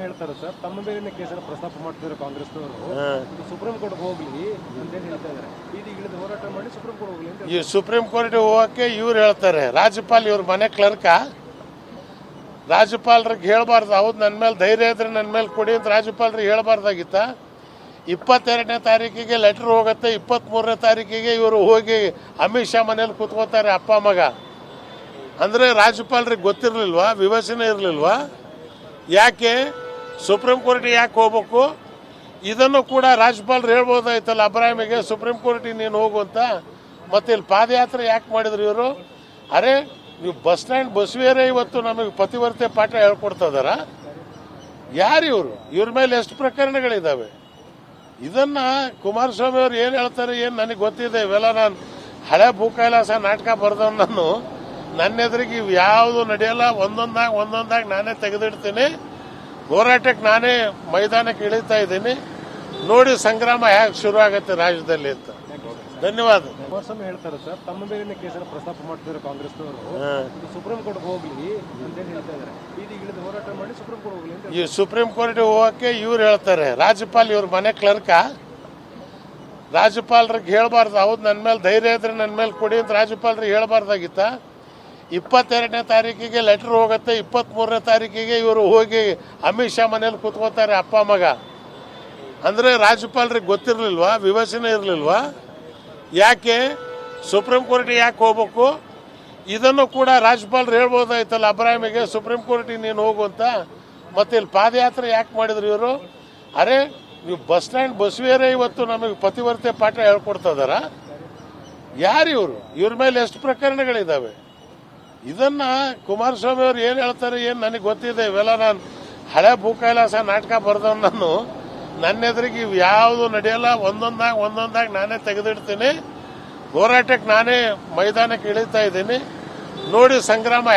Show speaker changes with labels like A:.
A: ಹೇಳ್ತಾರೆ ಸರ್, ತಮ್ಮ ಮೇಲಿನ ಕೇಸನ್ನು ಪ್ರಸ್ತಾಪ ಮಾಡ್ತಿದ್ದಾರೆ ಕಾಂಗ್ರೆಸ್ನವರು. ಸುಪ್ರೀಂ ಕೋರ್ಟ್ ಹೋಗ್ಲಿ ಅಂತ ಹೇಳ್ತಾ ಇದ್ದಾರೆ. ಬೀದಿಗೆ ಇಳಿದು ಹೋರಾಟ ಮಾಡಿ ಸುಪ್ರೀಂ ಕೋರ್ಟ್ ಹೋಗ್ಲಿ ಅಂತ.
B: ಈ ಸುಪ್ರೀಂ ಕೋರ್ಟ್ ಹೋಗಕ್ಕೆ ಇವ್ರು ಹೇಳ್ತಾರೆ, ರಾಜ್ಯಪಾಲ್ ಇವ್ರ ಮನೆ ಕ್ಲರ್ಕ. ರಾಜ್ಯಪಾಲರಿಗೆ ಹೇಳ್ಬಾರ್ದು, ಹೌದು ನನ್ನ ಮೇಲೆ ಧೈರ್ಯ ಇದ್ರೆ ನನ್ನ ಮೇಲೆ ಕೊಡಿ ಅಂತ ರಾಜ್ಯಪಾಲರಿಗೆ ಹೇಳ್ಬಾರ್ದಾಗಿತ್ತ. 22ನೇ ತಾರೀಕಿಗೆ ಲೆಟರ್ ಹೋಗುತ್ತೆ, 23ನೇ ತಾರೀಕಿಗೆ ಇವರು ಹೋಗಿ ಅಮಿತ್ ಶಾ ಮನೇಲಿ ಕೂತ್ಕೋತಾರೆ ಅಪ್ಪ ಮಗ. ಅಂದರೆ ರಾಜ್ಯಪಾಲರಿಗೆ ಗೊತ್ತಿರಲಿಲ್ವಾ, ವಿವೇಚನೆ ಇರಲಿಲ್ವಾ? ಯಾಕೆ ಸುಪ್ರೀಂ ಕೋರ್ಟಿಗೆ ಯಾಕೆ ಹೋಗ್ಬೇಕು? ಇದನ್ನು ಕೂಡ ರಾಜ್ಯಪಾಲರು ಹೇಳ್ಬೋದಾಯ್ತಲ್ಲ ಅಬ್ರಾಹಿಮಿಗೆ, ಸುಪ್ರೀಂ ಕೋರ್ಟಿಗೆ ನೀನು ಹೋಗು ಅಂತ. ಮತ್ತೆ ಇಲ್ಲಿ ಪಾದಯಾತ್ರೆ ಯಾಕೆ ಮಾಡಿದ್ರು ಇವರು? ಅರೆ ನೀವು ಬಸ್ ಸ್ಟ್ಯಾಂಡ್ ಬಸವೇರೇ ಇವತ್ತು ನಮಗೆ ಪತಿವರ್ತೆ ಪಾಠ ಹೇಳ್ಕೊಡ್ತಿದಾರ? ಯಾರು ಇವರು? ಇವ್ರ ಮೇಲೆ ಎಷ್ಟು ಪ್ರಕರಣಗಳಿದ್ದಾವೆ? ಇದನ್ನ ಕುಮಾರಸ್ವಾಮಿ ಅವ್ರು ಏನು ಹೇಳ್ತಾರೆ ಏನು ನನಗೆ ಗೊತ್ತಿದೆ. ಇವೆಲ್ಲ ನಾನು ಹಳೆ ಭೂಕೈಲಾಸ ನಾಟಕ ಬರೆದವ್. ನಾನು ನನ್ನ ಎದುರಿಗೆ ಇವು ಯಾವುದು ನಡೆಯಲ್ಲ. ಒಂದೊಂದಾಗಿ ನಾನೇ ತೆಗೆದಿಡ್ತೀನಿ. ಹೋರಾಟಕ್ಕೆ ನಾನೇ ಮೈದಾನಕ್ಕೆ ಇಳಿತಾ ಇದ್ದೀನಿ. ನೋಡಿ ಸಂಗ್ರಾಮ ಹೇಗೆ ಶುರು ಆಗುತ್ತೆ ರಾಜ್ಯದಲ್ಲಿ ಅಂತ. ಧನ್ಯವಾದ.
A: ಕುಮಾರಸ್ವಾಮಿ ಹೇಳ್ತಾರೆ ಸರ್, ತಮ್ಮ ಮೇಲಿನ ಕೇಸನ್ನು ಪ್ರಸ್ತಾಪ ಮಾಡ್ತಿದ್ದಾರೆ ಕಾಂಗ್ರೆಸ್ನವರು. ಸುಪ್ರೀಂ ಕೋರ್ಟ್ ಹೋಗ್ಲಿ ಅಂತ ಹೇಳ್ತಾ ಇದ್ದಾರೆ. ಬೀದಿಗೆ ಇಳಿದು ಹೋರಾಟ ಮಾಡಿ ಸುಪ್ರೀಂ ಕೋರ್ಟ್ ಹೋಗ್ಲಿ ಅಂತ.
B: ಈ ಸುಪ್ರೀಂ ಕೋರ್ಟ್ ಹೋಗಕ್ಕೆ ಇವ್ರು ಹೇಳ್ತಾರೆ, ರಾಜ್ಯಪಾಲ್ ಇವ್ರ ಮನೆ ಕ್ಲರ್ಕ. ರಾಜ್ಯಪಾಲರಿಗೆ ಹೇಳ್ಬಾರ್ದು, ಹೌದು ನನ್ನ ಮೇಲೆ ಧೈರ್ಯ ಇದ್ರೆ ನನ್ನ ಮೇಲೆ ಕೊಡಿ ಅಂತ ರಾಜ್ಯಪಾಲರಿಗೆ ಹೇಳ್ಬಾರ್ದಾಗಿತ್ತ. 22ನೇ ತಾರೀಕಿಗೆ ಲೆಟರ್ ಹೋಗುತ್ತೆ, 23ನೇ ತಾರೀಕಿಗೆ ಇವರು ಹೋಗಿ ಅಮಿತ್ ಶಾ ಮನೇಲಿ ಕೂತ್ಕೋತಾರೆ ಅಪ್ಪ ಮಗ. ಅಂದರೆ ರಾಜ್ಯಪಾಲರಿಗೆ ಗೊತ್ತಿರಲಿಲ್ವಾ, ವಿವೇಚನೆ ಇರಲಿಲ್ವಾ? ಯಾಕೆ ಸುಪ್ರೀಂ ಕೋರ್ಟಿಗೆ ಯಾಕೆ ಹೋಗ್ಬೇಕು? ಇದನ್ನು ಕೂಡ ರಾಜ್ಯಪಾಲರು ಹೇಳ್ಬೋದಾಯ್ತಲ್ಲ ಅಬ್ರಾಹಿಮಿಗೆ, ಸುಪ್ರೀಂ ಕೋರ್ಟಿಗೆ ನೀನು ಹೋಗು ಅಂತ. ಮತ್ತೆ ಇಲ್ಲಿ ಪಾದಯಾತ್ರೆ ಯಾಕೆ ಮಾಡಿದ್ರು ಇವರು? ಅರೆ ನೀವು ಬಸ್ ಸ್ಟ್ಯಾಂಡ್ ಬಸವೇರೇ ಇವತ್ತು ನಮಗೆ ಪತಿವರ್ತೆ ಪಾಠ ಹೇಳ್ಕೊಡ್ತಿದಾರ? ಯಾರು ಇವರು? ಇವ್ರ ಮೇಲೆ ಎಷ್ಟು ಪ್ರಕರಣಗಳಿದ್ದಾವೆ? ಇದನ್ನ ಕುಮಾರಸ್ವಾಮಿ ಅವ್ರು ಏನು ಹೇಳ್ತಾರೆ ಏನು ನನಗೆ ಗೊತ್ತಿದೆ. ಇವೆಲ್ಲ ನಾನು ಹಳೆ ಭೂಕೈಲಾಸ ನಾಟಕ ಬರೆದವ್. ನಾನು ನನ್ನ ಎದುರಿಗೆ ಇವು ಯಾವುದು ನಡೆಯಲ್ಲ. ಒಂದೊಂದಾಗಿ ನಾನೇ ತೆಗೆದಿಡ್ತೀನಿ. ಹೋರಾಟಕ್ಕೆ ನಾನೇ ಮೈದಾನಕ್ಕೆ ಇಳಿತಾ ಇದ್ದೀನಿ. ನೋಡಿ ಸಂಗ್ರಾಮ